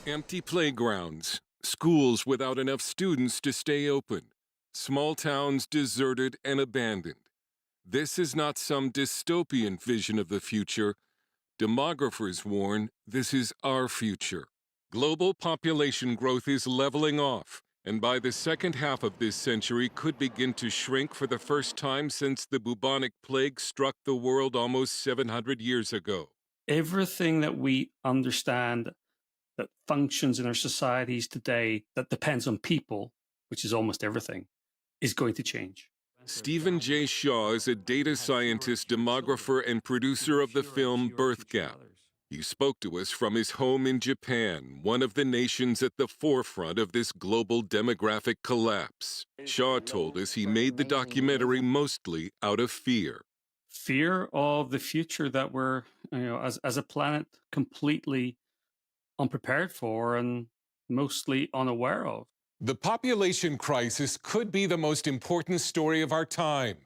Empty playgrounds, schools without enough students to stay open, small towns deserted and abandoned. This is not some dystopian vision of the future. Demographers warn this is our future. Global population growth is leveling off, and by the second half of this century could begin to shrink for the first time since the bubonic plague struck the world almost 700 years ago. Everything that we understand that functions in our societies today that depends on people, which is almost everything, is going to change. Stephen J. Shaw is a data scientist, demographer, and producer of the film Birth Gap. He spoke to us from his home in Japan, one of the nations at the forefront of this global demographic collapse. Shaw told us he made the documentary mostly out of fear. Fear of the future that we're, as a planet, completely unprepared for and mostly unaware of. The population crisis could be the most important story of our time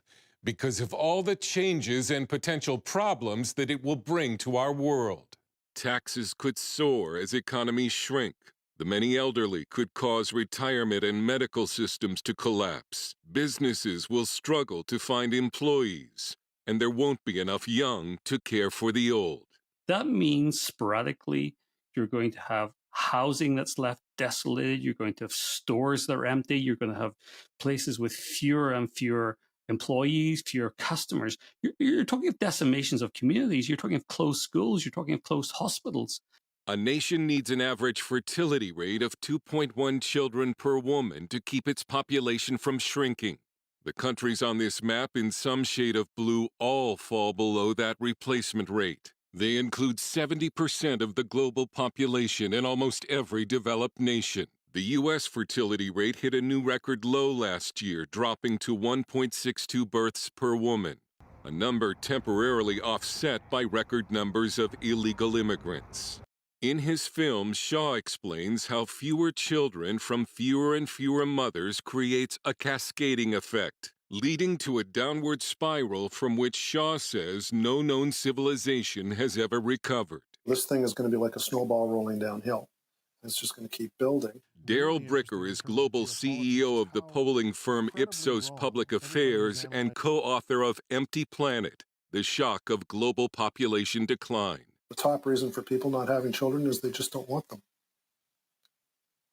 because of all the changes and potential problems that it will bring to our world. Taxes could soar as economies shrink. The many elderly could cause retirement and medical systems to collapse. Businesses will struggle to find employees, and there won't be enough young to care for the old. That means sporadically you're going to have housing that's left desolated. You're going to have stores that are empty. You're going to have places with fewer and fewer employees, fewer customers. You're talking of decimations of communities. You're talking of closed schools. You're talking of closed hospitals. A nation needs an average fertility rate of 2.1 children per woman to keep its population from shrinking. The countries on this map in some shade of blue all fall below that replacement rate. They include 70% of the global population in almost every developed nation. The U.S. fertility rate hit a new record low last year, dropping to 1.62 births per woman, a number temporarily offset by record numbers of illegal immigrants. In his film, Shaw explains how fewer children from fewer and fewer mothers creates a cascading effect, leading to a downward spiral from which Shaw says no known civilization has ever recovered. This thing is going to be like a snowball rolling downhill. It's just going to keep building. Daryl Bricker is global CEO of the polling firm Ipsos Public Affairs and co-author of Empty Planet, The Shock of Global Population Decline. The top reason for people not having children is they just don't want them.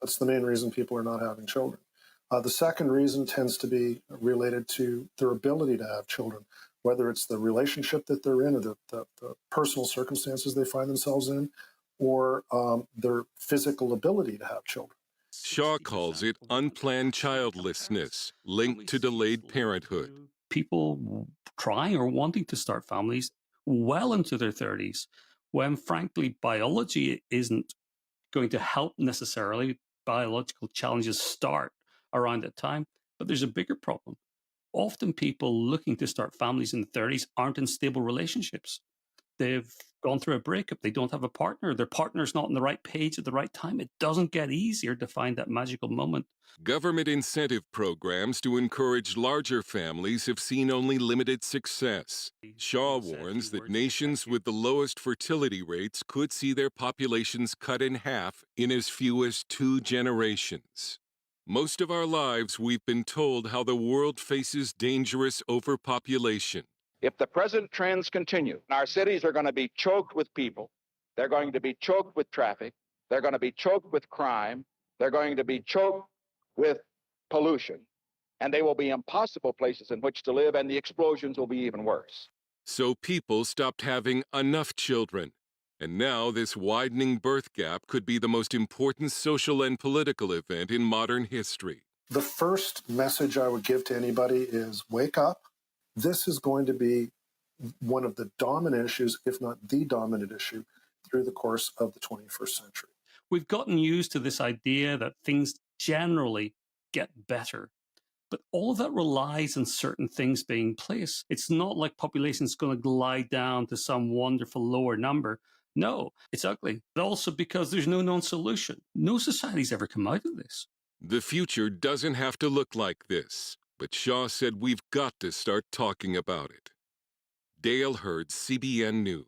That's the main reason people are not having children. The second reason tends to be related to their ability to have children, whether it's the relationship that they're in or the personal circumstances they find themselves in, or their physical ability to have children. Shaw calls it unplanned childlessness, linked to delayed parenthood. People trying or wanting to start families well into their 30s, when frankly biology isn't going to help necessarily. Biological challenges start around that time, but there's a bigger problem. Often people looking to start families in the 30s aren't in stable relationships. They've gone through a breakup. They don't have a partner. Their partner's not on the right page at the right time. It doesn't get easier to find that magical moment. Government incentive programs to encourage larger families have seen only limited success. Shaw warns that nations with the lowest fertility rates could see their populations cut in half in as few as 2 generations. Most of our lives, we've been told how the world faces dangerous overpopulation. If the present trends continue, our cities are going to be choked with people. They're going to be choked with traffic. They're going to be choked with crime. They're going to be choked with pollution. And they will be impossible places in which to live, and the explosions will be even worse. So people stopped having enough children. And now this widening birth gap could be the most important social and political event in modern history. The first message I would give to anybody is wake up. This is going to be one of the dominant issues, if not the dominant issue, through the course of the 21st century. We've gotten used to this idea that things generally get better, but all of that relies on certain things being in place. It's not like population is going to glide down to some wonderful lower number. No, it's ugly. But also because there's no known solution. No society's ever come out of this. The future doesn't have to look like this. But Shaw said we've got to start talking about it. Dale Hurd, CBN News.